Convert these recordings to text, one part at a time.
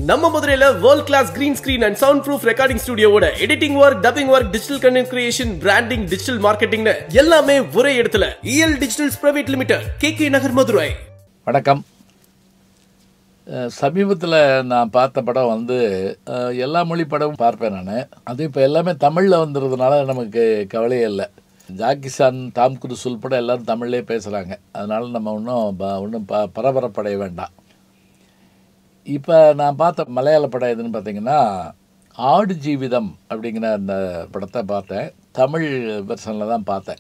நம்ம மதுரையில world class green screen and soundproof recording ஸ்டுடியோவோட editing work, dubbing work, digital content creation, branding, digital மார்க்கெட்டிங்னு எல்லாமே ஒரே இடத்துல. EL digitals private limited, KK Nagar, Madurai. வணக்கம். சமீபத்தில் நான் பார்த்த படம் வந்து எல்லா மொழி படமும் பார்ப்பேன் நான். அது இப்போ எல்லாமே தமிழில் வந்துடுறதுனால நமக்கு கவலையே இல்லை. ஜாக்கிசான், டாம் குரூஸ் உள்பட எல்லோரும் தமிழ்லேயே பேசுகிறாங்க. அதனால் நம்ம ஒன்றும் பரபரப்படைய வேண்டாம். இப்போ நான் பார்த்த மலையாள படம் எதுன்னு பார்த்தீங்கன்னா ஆடு ஜீவிதம் அப்படிங்கிற அந்த படத்தை பார்த்தேன். தமிழ் வெர்ஷனில் தான் பார்த்தேன்.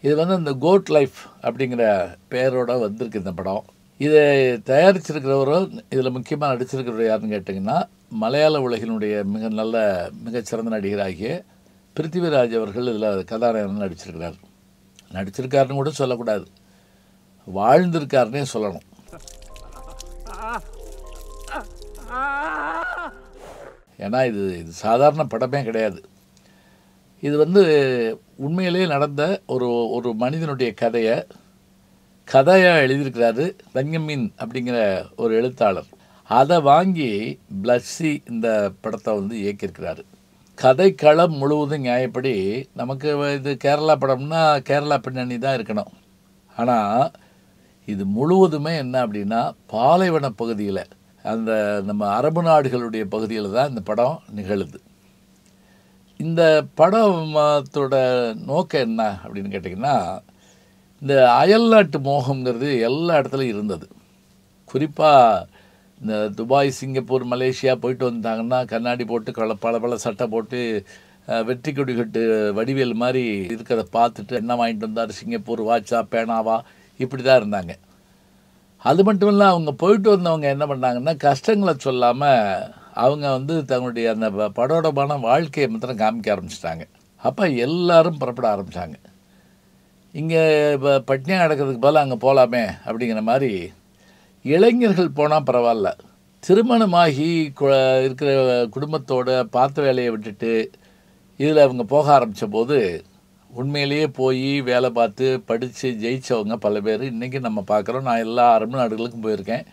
இது வந்து இந்த கோட் லைஃப் அப்படிங்கிற பெயரோட வந்திருக்கு இந்த படம். இதை தயாரிச்சிருக்கிறவரும் இதில் முக்கியமாக நடிச்சிருக்கிறவர் யாருன்னு கேட்டிங்கன்னா மலையாள உலகினுடைய மிகச்சிறந்த நடிகராகிய பிருத்திவிராஜ் அவர்கள் இதில் கதாநாயகன் நடிச்சிருக்கிறார். நடிச்சிருக்காருன்னு கூட சொல்லக்கூடாது, வாழ்ந்திருக்காருன்னே சொல்லணும். ஏன்னா இது சாதாரண படமே கிடையாது. இது வந்து உண்மையிலேயே நடந்த ஒரு மனிதனுடைய கதையாக எழுதியிருக்கிறாரு பென்யமின் அப்படிங்கிற ஒரு எழுத்தாளர். அதை வாங்கி பிளஸ்ஸி இந்த படத்தை வந்து இயக்கியிருக்கிறாரு. கதைக்களம் முழுவதும் நியாயப்படி நமக்கு இது கேரளா படம்னா கேரளா பின்னணி தான் இருக்கணும். ஆனால் இது முழுவதுமே என்ன அப்படின்னா பாலைவன பகுதியில், அந்த நம்ம அரபு நாடுகளுடைய பகுதியில் தான் இந்த படம் நிகழுது. இந்த படத்தோட நோக்கம் என்ன அப்படின்னு கேட்டிங்கன்னா, இந்த அயல்நாட்டு மோகங்கிறது எல்லா இடத்துலையும் இருந்தது. குறிப்பாக இந்த துபாய், சிங்கப்பூர், மலேசியா போயிட்டு வந்தாங்கன்னா கண்ணாடி போட்டு பல சட்டை போட்டு வெற்றி கொடி கட்டு வடிவேல் மாதிரி இருக்கிறத பார்த்துட்டு என்ன வாங்கிட்டு வந்தார், சிங்கப்பூர் வாட்சா பேனாவா, இப்படி தான் இருந்தாங்க. அது மட்டும் இல்லை, அவங்க போயிட்டு வந்தவங்க என்ன பண்ணாங்கன்னா கஷ்டங்களை சொல்லாமல் அவங்க வந்து தங்களுடைய அந்த படோடமான வாழ்க்கையை மாத்திரம் காமிக்க ஆரம்பிச்சிட்டாங்க. அப்போ எல்லாரும் புறப்பட ஆரம்பித்தாங்க. இங்கே இப்போ பட்னியாக நடக்கிறதுக்கு பதில் அங்கே போகலாமே அப்படிங்கிற மாதிரி. இளைஞர்கள் போனால் பரவாயில்ல, திருமணமாகி இருக்கிற குடும்பத்தோடு பார்த்த வேலையை விட்டுட்டு இதில் அவங்க போக ஆரம்பித்த போது உண்மையிலேயே போய் வேலை பார்த்து படித்து ஜெயித்தவங்க பல பேர் இன்றைக்கி நம்ம பார்க்குறோம். நான் எல்லா அரபு நாடுகளுக்கும் போயிருக்கேன்,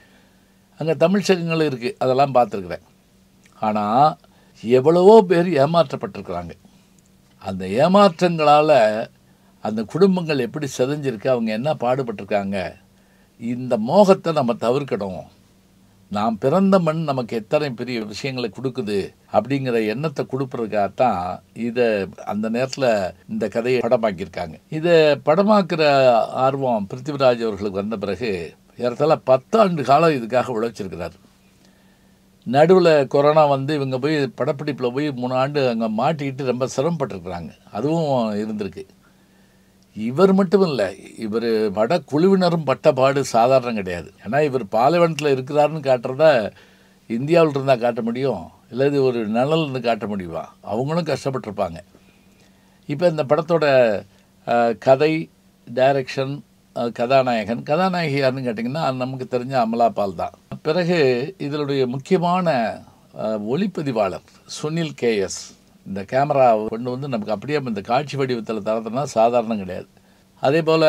அங்கே தமிழ் சங்கங்களும் இருக்குது, அதெல்லாம் பார்த்துருக்குறேன். ஆனால் எவ்வளவோ பேர் ஏமாற்றப்பட்டிருக்கிறாங்க. அந்த ஏமாற்றங்களால் அந்த குடும்பங்கள் எப்படி செதஞ்சிருக்கு, அவங்க என்ன பாடுபட்டிருக்காங்க. இந்த மோகத்தை நம்ம தவிர்க்கணும். நாம் பிறந்த மண் நமக்கு எத்தனை பெரிய விஷயங்களை கொடுக்குது அப்படிங்கிற எண்ணத்தை கொடுப்பதுக்காகத்தான் இதை அந்த நேரத்தில் இந்த கதையை படமாக்கியிருக்காங்க. இதை படமாக்குற ஆர்வம் பிருத்திவிராஜ் அவர்களுக்கு வந்த பிறகு ஏறத்தாழ 10 ஆண்டு காலம் இதுக்காக உழைச்சிருக்கிறார். நடுவில் கொரோனா வந்து இவங்க போய் படப்பிடிப்பில் போய் 3 ஆண்டு அங்கே மாட்டிக்கிட்டு ரொம்ப சிரமப்பட்டிருக்கிறாங்க. அதுவும் இருந்திருக்கு. இவர் மட்டும் இல்லை, இவர் குழுவினரும் பட்ட பாடு சாதாரணம் கிடையாது. ஏன்னா இவர் பாலைவனத்தில் இருக்கிறாருன்னு காட்டுறத இந்தியாவில் இருந்தால் காட்ட முடியும், இல்லை இது ஒரு நிழல்னு காட்ட முடியுமா? அவங்களும் கஷ்டப்பட்டிருப்பாங்க. இப்போ இந்த படத்தோட கதை, டைரக்ஷன், கதாநாயகி யாருன்னு கேட்டிங்கன்னா நமக்கு தெரிஞ்ச அமலா பால் தான். பிறகு இதனுடைய முக்கியமான ஒளிப்பதிவாளர் சுனில் KS. இந்த கேமரா கொண்டு வந்து நமக்கு அப்படியே இந்த காட்சி வடிவத்தில் தரதுனா சாதாரணம் கிடையாது. அதே போல்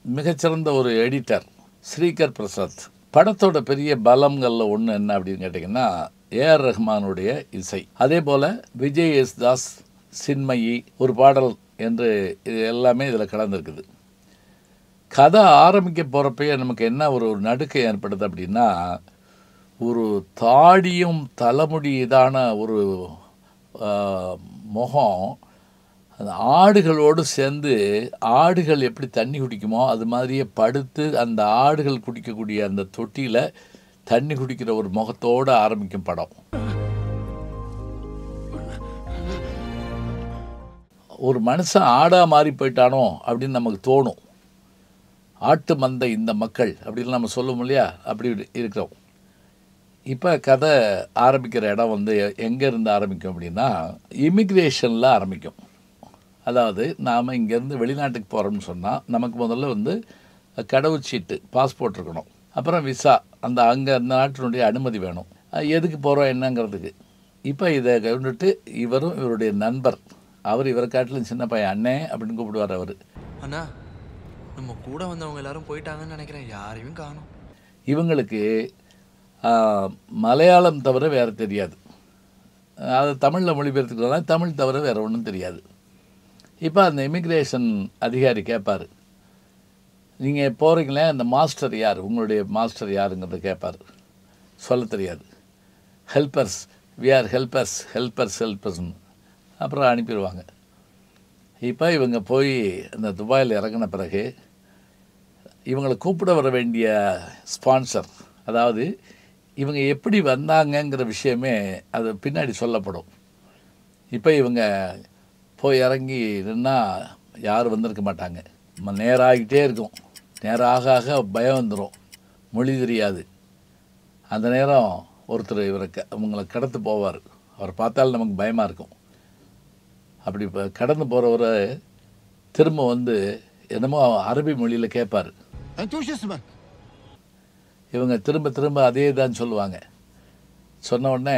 மிகச்சிறந்த ஒரு எடிட்டர் ஸ்ரீகர் பிரசாத். படத்தோட பெரிய பலங்களில் ஒன்று என்ன அப்படின்னு கேட்டிங்கன்னா AR ரஹ்மானுடைய இசை. அதே போல் விஜய் தாஸ், சின்மயி ஒரு பாடல் என்று இது எல்லாமே இதில் கலந்துருக்குது. கதை ஆரம்பிக்க போகிறப்பயே நமக்கு என்ன ஒரு நடுக்கம் ஏற்படுது அப்படின்னா, ஒரு தாடியும் தலைமுடி இதான ஒரு முகம் அந்த ஆடுகளோடு சேர்ந்து ஆடுகள் எப்படி தண்ணி குடிக்குமோ அது மாதிரியே படுத்து அந்த ஆடுகள் குடிக்கக்கூடிய அந்த தொட்டியில் தண்ணி குடிக்கிற ஒரு முகத்தோடு ஆரம்பிக்கும் படம். ஒரு மனுஷன் ஆடாக மாறி போயிட்டானோ அப்படின்னு நமக்கு தோணும். ஆட்டு மந்தை இந்த மக்கள் அப்படின்னு நம்ம சொல்லுவோம் இல்லையா, அப்படி இருக்கிறோம். இப்போ கதை ஆரம்பிக்கிற இடம் வந்து எங்கேருந்து ஆரம்பிக்கும் அப்படின்னா இமிக்ரேஷனில் ஆரம்பிக்கும். அதாவது நாம் இங்கேருந்து வெளிநாட்டுக்கு போகிறோம்னு சொன்னால் நமக்கு முதல்ல வந்து கடவுச்சீட்டு, பாஸ்போர்ட் இருக்கணும். அப்புறம் விசா, அந்த நாட்டினுடைய அனுமதி வேணும். எதுக்கு போகிறோம் என்னங்கிறதுக்கு. இப்போ இதை கவனிட்டு இவரும் இவருடைய நண்பர், அவர் இவரை காட்டிலும் சின்ன பையன், அண்ணே அப்படின்னு கூப்பிடுவார் அவர். அண்ணா நம்ம கூட வந்தவங்க எல்லாரும் போயிட்டாங்கன்னு நினைக்கிறேன். யாரையும் காணோம். இவங்களுக்கு மலையாளம் தவிர வேறு தெரியாது. அது தமிழில் மொழிபெயர்த்துக்கிறதுனால தமிழ் தவிர வேறு ஒன்றும் தெரியாது. இப்போ அந்த இமிக்ரேஷன் அதிகாரி கேட்பார், நீங்கள் போகிறீங்களே அந்த மாஸ்டர் யார், உங்களுடைய மாஸ்டர் யாருங்கிறத கேட்பார். சொல்ல தெரியாது. ஹெல்ப்பர்ஸ், வி ஆர் ஹெல்ப்பர்ஸ்னு அப்புறம் அனுப்பிடுவாங்க. இப்போ இவங்க போய் இந்த துபாயில் இறங்கின பிறகு இவங்களை கூப்பிட வர வேண்டிய ஸ்பான்சர், அதாவது இவங்க எப்படி வந்தாங்கங்கிற விஷயமே அது பின்னாடி சொல்லப்படும். இப்போ இவங்க போய் இறங்கி நின்னால் யாரும் வந்திருக்க மாட்டாங்க. நேராகிட்டே இருக்கும். நேராக ஆக பயம் வந்துடும். மொழி தெரியாது. அந்த நேரம் ஒருத்தர் இவங்களை கடந்து போவார். அவர் பார்த்தாலும் நமக்கு பயமாக இருக்கும். அப்படி இப்போ கடந்து போகிறவரை திரும்ப வந்து என்னமோ அரபி மொழியில் கேட்பார். இவங்க திரும்ப திரும்ப அதே தான் சொல்லுவாங்க. சொன்ன உடனே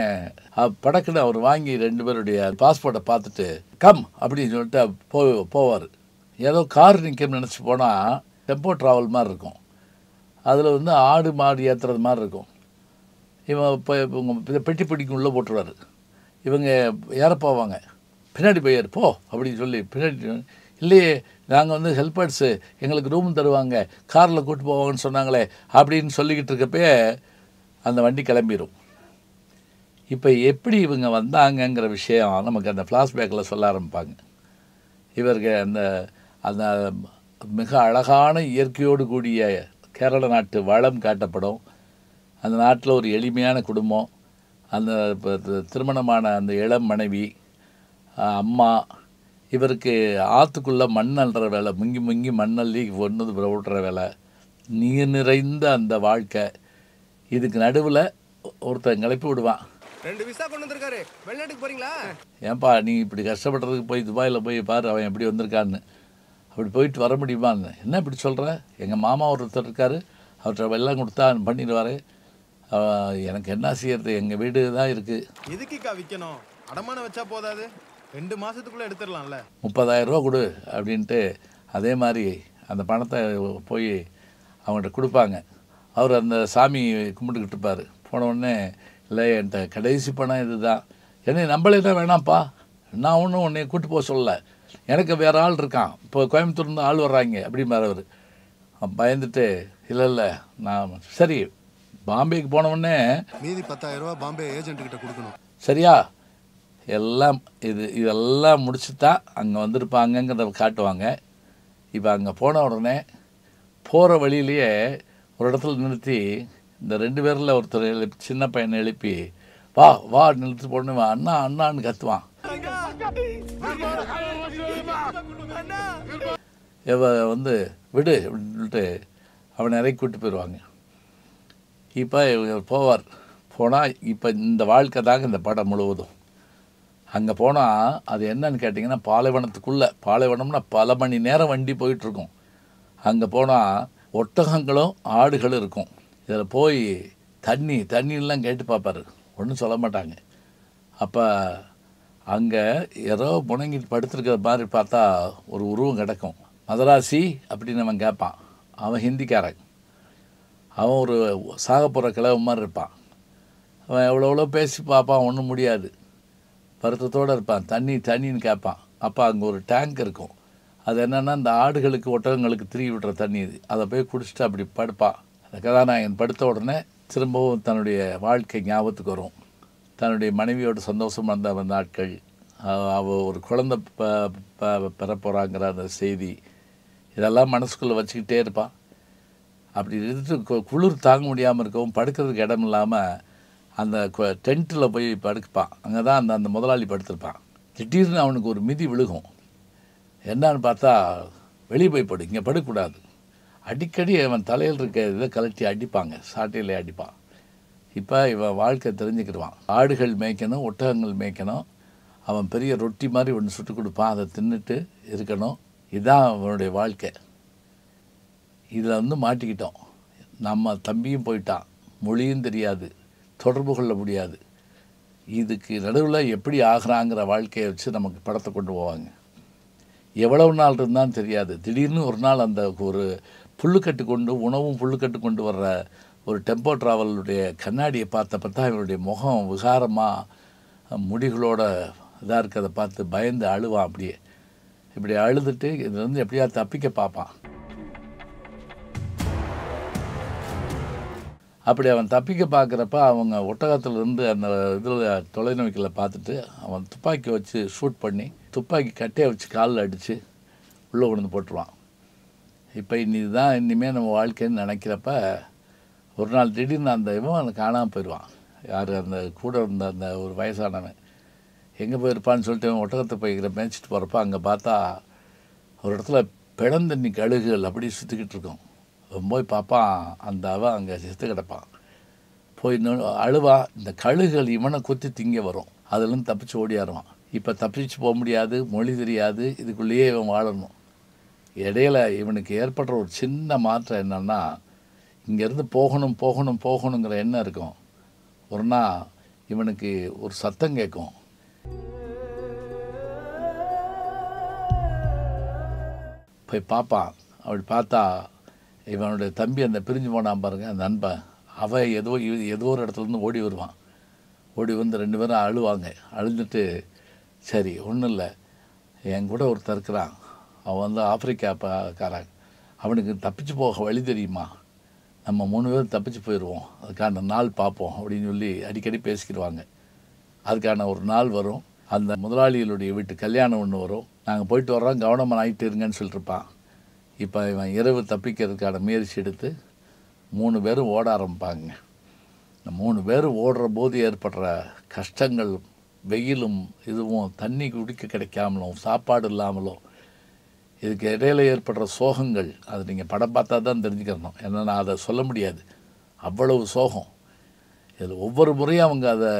படக்குன்னு அவர் வாங்கி 2 பேருடைய பாஸ்போர்ட்டை பார்த்துட்டு கம் அப்படின்னு சொல்லிட்டு போவார். ஏதோ கார் நிற்கணும்னு நினச்சி போனால் டெம்போ ட்ராவல் மாதிரி இருக்கும். அதில் வந்து ஆடு மாடு ஏற்றுறது மாதிரி இருக்கும். இவன் இப்போ இவங்க பெட்டி பிடிக்கும் உள்ளே போட்டுருவார். இவங்க ஏற போவாங்க. பின்னாடி போய் போ அப்படின்னு சொல்லி பின்னாடி, இல்லையே நாங்கள் வந்து ஹெல்ப்பர்ஸு, எங்களுக்கு ரூம் தருவாங்க, காரில் கூப்பிட்டு போவாங்கன்னு சொன்னாங்களே அப்படின்னு சொல்லிக்கிட்டு இருக்கப்பே அந்த வண்டி கிளம்பிடும். இப்போ எப்படி இவங்க வந்தாங்கங்கிற விஷயம் நமக்கு அந்த ஃப்ளாஷ்பேக்கில் சொல்ல ஆரம்பிப்பாங்க. இவருக்கு அந்த அந்த மிக அழகான இயற்கையோடு கூடிய கேரள நாட்டு வளம் காட்டப்படும். அந்த நாட்டில் ஒரு எளிமையான குடும்பம், அந்த திருமணமான அந்த இளம் மனைவி, அம்மா, இவருக்கு ஆற்றுக்குள்ளே மண் அள்ளுற வேலை, முங்கி முங்கி மண்ணள்ளி ஒன்று விட்டுற வேலை, நீர் நிறைந்த அந்த வாழ்க்கை. இதுக்கு நடுவில் ஒருத்தன் கிளப்பி விடுவான். 2 விசா கொண்டு வந்திருக்காரு, வெளிநாட்டுக்கு போகிறீங்களா? ஏன்பா நீ இப்படி கஷ்டப்படுறதுக்கு போய் துபாயில் போய் பாரு அவன் எப்படி வந்திருக்கான்னு. அப்படி போயிட்டு வர முடியுமான்னு. என்ன இப்படி சொல்கிற? எங்கள் மாமா ஒருத்தர் இருக்கார், அவர்கிட்ட வெள்ளம் கொடுத்தா பண்ணிடுவார். எனக்கு என்ன செய்யறது, எங்கள் வீடு தான் இருக்குது. எதுக்குக்கா விற்கணும்? அடமானம் வச்சா போதாது, 2 மாதத்துக்குள்ளே எடுத்துடலாம்ல. 30,000 ரூபா கொடு அப்படின்ட்டு அதே மாதிரி அந்த பணத்தை போய் அவங்கள்ட்ட கொடுப்பாங்க. அவர் அந்த சாமி கும்பிட்டுக்கிட்டு இருப்பார். போன உடனே, இல்லை என்கிட்ட கடைசி பணம் இது தான், என்னை நம்மளே வேணாம்ப்பா, நான் ஒன்றும் உன்னை கூப்பிட்டு போக சொல்லலை, எனக்கு வேறு ஆள் இருக்கான், இப்போ கோயம்புத்தூர்லேருந்து ஆள் வர்றாங்க அப்படிம்பார் அவர். பயந்துட்டு, இல்லை நான் சரி பாம்பேக்கு போனவுடனே மீதி 10,000 ரூபா பாம்பே ஏஜென்ட்டுக்கிட்ட கொடுக்கணும், சரியா? எல்லாம் இதெல்லாம் முடிச்சு தான் அங்கே வந்திருப்பாங்கங்கிறத காட்டுவாங்க. இப்போ அங்கே போன உடனே போகிற வழியிலேயே ஒரு இடத்துல நிறுத்தி இந்த 2 பேரில் ஒருத்தர் சின்ன பையனை எழுப்பி வா வா நிறுத்தி போடணும், அண்ணா அண்ணான்னு கத்துவான். வந்து விடு அப்படின்ட்டு அவனை இறக்கி கூப்பிட்டு போயிடுவாங்க. இப்போ போவார். போனால் இப்போ இந்த வாழ்க்கை தாங்க இந்த படம் முழுவதும். அங்கே போனால் அது என்னன்னு கேட்டிங்கன்னா, பாலைவனம்னா பல மணி நேரம் வண்டி போயிட்டுருக்கும். அங்கே போனால் ஒட்டகங்களும் ஆடுகளும் இருக்கும். இதில் போய் தண்ணியெல்லாம் கேட்டு பார்ப்பார், ஒன்றும் சொல்ல மாட்டாங்க. அப்போ அங்கே ஏதோ முணங்கிட்டு படுத்துருக்கிற மாதிரி பார்த்தா ஒரு உருவம் கிடக்கும். மதராசி அப்படின்னு அவன் கேட்பான். அவன் ஹிந்திக்காரன். அவன் ஒரு சாக போகிற கிழவு மாதிரி இருப்பான். அவன் எவ்வளோ பேசி பார்ப்பான், ஒன்றும் முடியாது. வருத்தத்தோடு இருப்பான். தண்ணின்னு கேட்பான். அப்போ அங்கே ஒரு டேங்க் இருக்கும். அது என்னென்னா இந்த ஆடுகளுக்கு ஒட்டகங்களுக்கு திரும்பி விடுற தண்ணி. இது அதை போய் குடிச்சிட்டு அப்படி படுப்பான். அந்த கதாநாயகன் படுத்த உடனே திரும்பவும் தன்னுடைய வாழ்க்கை ஞாபகத்துக்கு வரும். தன்னுடைய மனைவியோட சந்தோஷம் வந்த நாட்கள், அவள் ஒரு குழந்தை பெற போகிறாங்கிற அந்த செய்தி, இதெல்லாம் மனசுக்குள்ளே வச்சுக்கிட்டே இருப்பான். அப்படி இருந்துட்டு குளிர் தாங்க முடியாமல் இருக்கவும் படுக்கிறதுக்கு இடம் இல்லாமல் அந்த டென்ட்டில் போய் படுப்பான். அங்கே தான் அந்த முதலாளி படுத்திருப்பான். திடீர்னு அவனுக்கு ஒரு மிதி விழுகும். என்னான்னு பார்த்தா, வெளியே போய் படு, இங்கே படுக்கக்கூடாது. அடிக்கடி அவன் தலையில் இருக்க இதை கலட்டி அடிப்பாங்க, சாட்டையில் அடிப்பான். இப்போ இவன் வாழ்க்கை தெரிஞ்சுக்கிடுவான். ஆடுகள் மேய்க்கணும், ஒட்டகங்கள் மேய்க்கணும். அவன் பெரிய ரொட்டி மாதிரி ஒன்று சுட்டு கொடுப்பான், அதை தின்னுட்டு இருக்கணும். இதுதான் அவனுடைய வாழ்க்கை. இதில் மாட்டிக்கிட்டோம். நம்ம தம்பியும் போயிட்டான், மொழியும் தெரியாது, தொடர்பு கொள்ள முடியாது. இதுக்கு நடுவில் எப்படி ஆகிறாங்கிற வாழ்க்கையை வச்சு நமக்கு படத்தை கொண்டு போவாங்க. எவ்வளவு நாள் இருந்தான்னு தெரியாது. திடீர்னு ஒரு நாள் அந்த ஒரு புல்லுக்கட்டு கொண்டு உணவும் புல்லுக்கட்டு கொண்டு வர்ற ஒரு டெம்போ ட்ராவலுடைய கண்ணாடியை பார்த்தப்ப தான் இவனுடைய முகம் விகாரமாக முடிகளோட இதாக இருக்கிறத பார்த்து பயந்து அழுவான். அப்படியே இப்படி அழுதுட்டு இதுலேருந்து எப்படியா தப்பிக்க பார்ப்பான். அப்படி அவன் தப்பிக்க பார்க்குறப்ப அவங்க ஒட்டகத்திலேருந்து அந்த இதில் தொலைநோக்கில் பார்த்துட்டு அவன் துப்பாக்கி வச்சு ஷூட் பண்ணி துப்பாக்கி கட்டையை வச்சு காலில் அடித்து உள்ளே கொண்டு போட்டுருவான். இப்போ இதுதான் இனிமேல் நம்ம வாழ்க்கைன்னு நினைக்கிறப்ப ஒரு நாள் திடீர்னு அந்த இவன் காணாமல் போயிடுவான். யார் அந்த கூட இருந்த அந்த ஒரு வயசானவன் எங்கே போயிருப்பான்னு சொல்லிட்டு அவன் ஒட்டகத்தை போய்க்கிற மேய்ச்சிட்டு போகிறப்ப அங்கே பார்த்தா ஒரு இடத்துல பிளந்தண்ணி கழுகுகள் அப்படி சுற்றிக்கிட்டு இருக்கும். போய் பார்ப்பான், அந்த அவன் அங்கே செத்து கிடப்பான். போய் அழுவா. இந்த கழுகுகள் இவனை குத்தி திங்க வரும். அதுலேருந்து தப்பிச்சு ஓடியாருவான். இப்போ தப்பிச்சு போக முடியாது, மொழி தெரியாது, இதுக்குள்ளேயே இவன் வாழணும். இடையில இவனுக்கு ஏற்படுற ஒரு சின்ன மாற்றம் என்னென்னா, இங்கேருந்து போகணும் போகணும் போகணுங்கிற எண்ணம் இருக்கும். ஒரு நாள் இவனுக்கு ஒரு சத்தம் கேட்கும். போய் பார்ப்பான். அப்படி பார்த்தா இவனுடைய தம்பி அந்த பிரிஞ்சு போனான் பாருங்க, அந்த நண்பன், அவன் ஏதோ ஒரு இடத்துலேருந்து ஓடி வருவான். ஓடி வந்து 2 பேரும் அழுவாங்க. அழுதுட்டு, சரி ஒன்றும் இல்லை, என் கூட ஒருத்தர் இருக்கிறான், அவன் வந்து ஆப்பிரிக்காக்காரன், அவனுக்கு தப்பிச்சு போக வழி தெரியுமா, நம்ம 3 பேரும் தப்பிச்சு போயிடுவோம், அதுக்கான நாள் பார்ப்போம் அப்படின்னு சொல்லி அடிக்கடி பேசிக்கிடுவாங்க. அதுக்கான ஒரு நாள் வரும். அந்த முதலாளிகளுடைய வீட்டு கல்யாணம் ஒன்று வரும். நாங்கள் போயிட்டு வர்றோம், கவனமாக ஆகிட்டு இருங்கன்னு சொல்லிட்டுருப்பான். இப்போ இவன் இரவு தப்பிக்கிறதுக்கான முயற்சி எடுத்து 3 பேரும் ஓட ஆரம்பிப்பாங்க. இந்த 3 பேரும் ஓடுற போது ஏற்படுற கஷ்டங்கள், வெயிலும் இதுவும், தண்ணி குடிக்க கிடைக்காமலும், சாப்பாடு இல்லாமலும், இதுக்கு இடையில ஏற்படுற சோகங்கள், அது நீங்கள் படம் பார்த்தா தான் தெரிஞ்சுக்கிறணும். ஏன்னா நான் அதை சொல்ல முடியாது, அவ்வளவு சோகம். இதில் ஒவ்வொரு முறையும் அவங்க அதை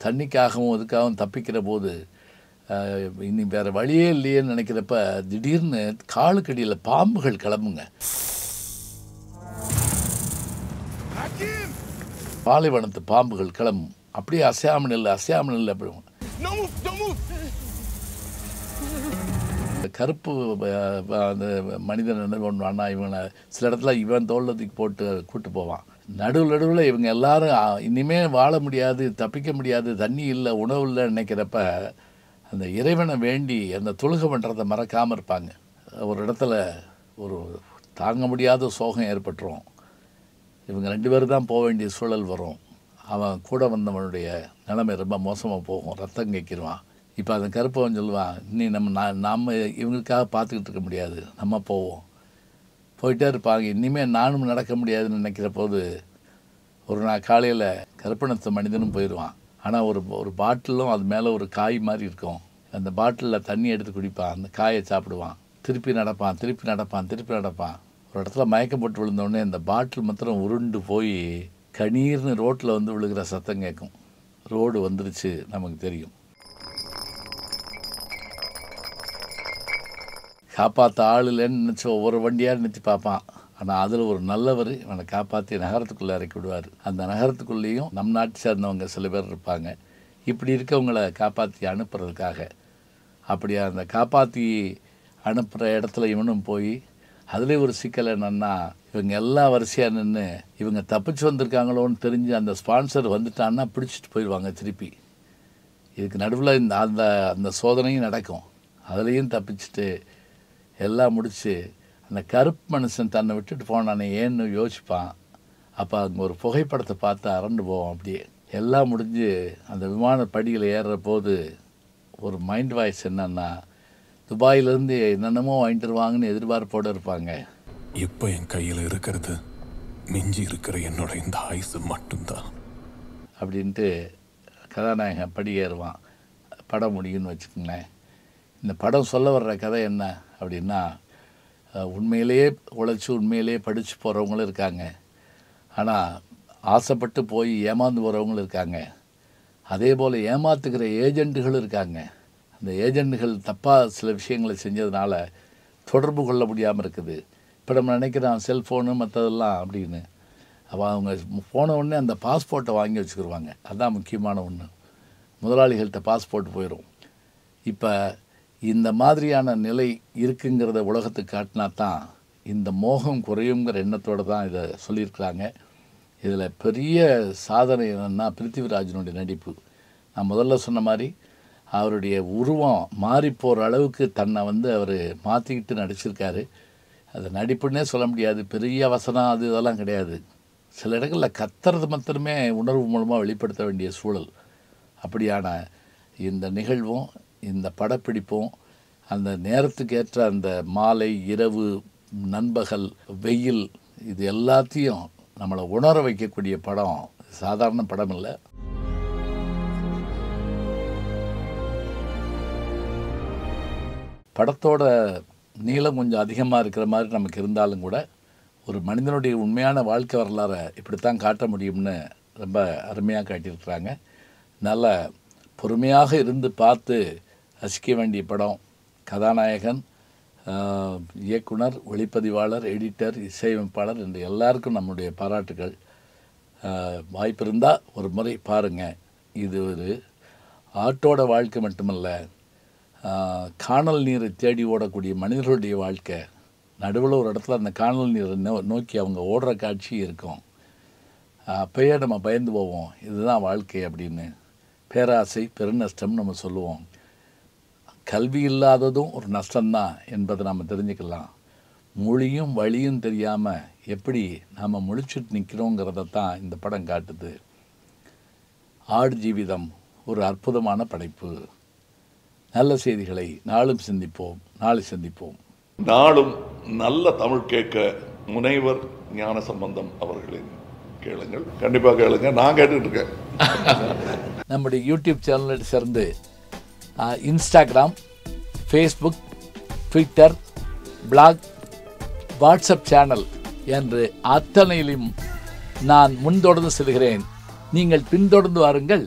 தண்ணிக்காகவும் இதுக்காகவும் தப்பிக்கிற போது இனி வேறு வழியே இல்லையேன்னு நினைக்கிறப்ப திடீர்னு காலுக்கடியில் பாம்புகள் கிளம்புங்க. பாலைவனத்து பாம்புகள் கிளம்பும். அப்படியே அசையாமல் இல்லை அப்படி கருப்பு அந்த மனிதன் என்ன பண்ணுவான்னா, இவனை சில இடத்துல இவன் தோல்லத்துக்கு போட்டு கூட்டு போவான். நடுவில் இவங்க எல்லாரும் இனிமேல் வாழ முடியாது, தப்பிக்க முடியாது, தண்ணி இல்லை, உணவு இல்லைன்னு நினைக்கிறப்ப அந்த இறைவனை வேண்டி அந்த தொழுகை பண்ணுறதை மறக்காமல் இருப்பாங்க. ஒரு இடத்துல ஒரு தாங்க முடியாத சோகம் ஏற்பட்டுரும். இவங்க 2 பேரும் தான் போக வேண்டிய சூழல் வரும். அவன் கூட வந்தவனுடைய நிலைமை ரொம்ப மோசமாக போகும், ரத்தம் கேட்கிடுவான். இப்போ அந்த கருப்பவன் சொல்லுவான், இன்னி நாம் இவங்களுக்காக பார்த்துக்கிட்டு இருக்க முடியாது, நம்ம போவோம். போயிட்டே இருப்பாங்க. இனிமேல் நானும் நடக்க முடியாதுன்னு நினைக்கிற போது ஒரு நாள் காலையில் கருப்பணத்து மனிதனும் போயிடுவான். ஆனால் ஒரு பாட்டிலும் அது மேலே ஒரு காய் மாதிரி இருக்கும். அந்த பாட்டிலில் தண்ணி எடுத்து குடிப்பான், அந்த காயை சாப்பிடுவான். திருப்பி நடப்பான். ஒரு இடத்துல மயக்கம் போட்டு விழுந்தோடனே அந்த பாட்டில் மாத்திரம் உருண்டு போய் கணீர்னு ரோட்டில் வந்து விழுகிற சத்தம் கேட்கும். ரோடு வந்துருச்சு நமக்கு தெரியும். காப்பாற்ற ஆள் இல்லைன்னு நினச்சி ஒவ்வொரு வண்டியாக நிறுத்தி பார்ப்பான். ஆனால் அதில் ஒரு நல்லவர் இவனை காப்பாற்றி நகரத்துக்குள்ளே இறக்கி விடுவார். அந்த நகரத்துக்குள்ளேயும் நம் நாட்டை சேர்ந்தவங்க சில பேர் இருப்பாங்க. இப்படி இருக்கவங்கள காப்பாற்றி அனுப்புறதுக்காக. அப்படியே அந்த காப்பாற்றி அனுப்புகிற இடத்துல இவனும் போய் அதில் ஒரு சிக்கல் என்னென்னா, இவங்க எல்லாம் வரிசையாக நின்று இவங்க தப்பிச்சு வந்திருக்காங்களோன்னு தெரிஞ்சு அந்த ஸ்பான்சர் வந்துட்டான்னா பிடிச்சிட்டு போயிடுவாங்க திருப்பி. இதுக்கு நடுவில் அந்த சோதனையும் நடக்கும். அதுலேயும் தப்பிச்சுட்டு எல்லாம் முடித்து அந்த கருப்பு மனுஷன் தன்னை விட்டுட்டு போனானே ஏன்னு யோசிப்பான். அப்போ அங்கே ஒரு புகைப்படத்தை பார்த்து அரண்டு போவோம். அப்படியே எல்லாம் முடிஞ்சு அந்த விமான படியில் ஏறுற போது ஒரு மைண்ட் வாய்ஸ் என்னன்னா, துபாயிலேருந்து என்னென்னமோ வாங்கிட்டு வருவாங்கன்னு எதிர்பார்ப்போடு இருப்பாங்க. இப்போ என் கையில் இருக்கிறது மிஞ்சி இருக்கிற என்னோட இந்த ஆயுசு மட்டும்தான் அப்படின்ட்டு கதாநாயகன் படி ஏறுவான். படம் முடியும்னு வச்சுக்கோங்களேன். இந்த படம் சொல்ல வர்ற கதை என்ன அப்படின்னா, உண்மையிலேயே உழைச்சி உண்மையிலேயே படித்து போகிறவங்களும் இருக்காங்க. ஆனால் ஆசைப்பட்டு போய் ஏமாந்து போகிறவங்களும் இருக்காங்க. அதே போல் ஏமாத்துக்கிற ஏஜெண்டுகளும் இருக்காங்க. அந்த ஏஜெண்டுகள் தப்பாக சில விஷயங்களை செஞ்சதுனால தொடர்பு கொள்ள முடியாமல் இருக்குது. இப்போ நம்ம நினைக்கிறோம் செல்ஃபோனு மற்றதெல்லாம் அப்படின்னு. அப்போ அவங்க போன உடனே அந்த பாஸ்போர்ட்டை வாங்கி வச்சுக்கிடுவாங்க. அதுதான் முக்கியமான ஒன்று. முதலாளிகள்கிட்ட பாஸ்போர்ட் போயிடும். இப்போ இந்த மாதிரியான நிலை இருக்குங்கிறத உலகத்துக்கு காட்டினா தான் இந்த மோகம் குறையுங்கிற எண்ணத்தோடு தான் இதை சொல்லியிருக்கிறாங்க. இதில் பெரிய சாதனை என்னென்னா பிருத்திவிராஜனுடைய நடிப்பு. நான் முதல்ல சொன்ன மாதிரி அவருடைய உருவம் மாறி போகிற அளவுக்கு தன்னை அவர் மாற்றிக்கிட்டு நடிச்சிருக்காரு. அது நடிப்புன்னே சொல்ல முடியாது, பெரிய வசனம் அது இதெல்லாம் கிடையாது. சில இடங்களில் கத்துறது மாத்திரமே உணர்வு மூலமாக வெளிப்படுத்த வேண்டிய சூழல். அப்படியான இந்த நிகழ்வும் இந்த படப்பிடிப்பும் அந்த நேரத்துக்கு ஏற்ற அந்த மாலை இரவு நண்பகல் வெயில் இது எல்லாத்தையும் நம்மளை உணர வைக்கக்கூடிய படம். சாதாரண படம் இல்லை. படத்தோட நீளம் கொஞ்சம் அதிகமாக இருக்கிற மாதிரி நமக்கு இருந்தாலும் கூட ஒரு மனிதனுடைய உண்மையான வாழ்க்கை வரலாறை இப்படித்தான் காட்ட முடியும்னு ரொம்ப அருமையாக காட்டியிருக்கிறாங்க. நல்ல பொறுமையாக இருந்து பார்த்து ரசிக்க வேண்டிய படம். கதாநாயகன், இயக்குனர், ஒளிப்பதிவாளர், எடிட்டர், இசையமைப்பாளர் என்று எல்லாருக்கும் நம்முடைய பாராட்டுகள். வாய்ப்பு இருந்தால் ஒரு முறை பாருங்கள். இது ஒரு ஆட்டோட வாழ்க்கை மட்டுமல்ல, காணல் நீரை தேடி ஓடக்கூடிய மனிதர்களுடைய வாழ்க்கை. நடுவில் ஒரு இடத்துல அந்த காணல் நீரை நோக்கி அவங்க ஓடுற காட்சி இருக்கும். அப்பயே நம்ம பயந்து போவோம், இதுதான் வாழ்க்கை அப்படின்னு. பேராசை பெருநஷ்டம் நம்ம சொல்லுவோம். கல்வி இல்லாததும் ஒரு நஷ்டம்தான் என்பதை நம்ம தெரிஞ்சுக்கலாம். மொழியும் வழியும் தெரியாமல் எப்படி நாம் முழிச்சுட்டு நிற்கிறோங்கிறத தான் இந்த படம் காட்டுது. ஆடு ஜீவிதம் ஒரு அற்புதமான படைப்பு. நல்ல செய்திகளை நாளும் சிந்திப்போம், நாளை சந்திப்போம். நாளும் நல்ல தமிழ் கேட்க முனைவர் ஞானசம்பந்தம் அவர்களின் கேளுங்கள். கண்டிப்பாக கேளுங்க. நான் கேட்டுட்டு இருக்கேன். நம்முடைய யூடியூப் சேனலில் சேர்ந்து Instagram, Facebook, Twitter, blog, WhatsApp channel என்று அத்தனையிலும் நான் முன்தொடர்ந்து செல்கிறேன். நீங்கள் பின்தொடர்ந்து வாருங்கள்.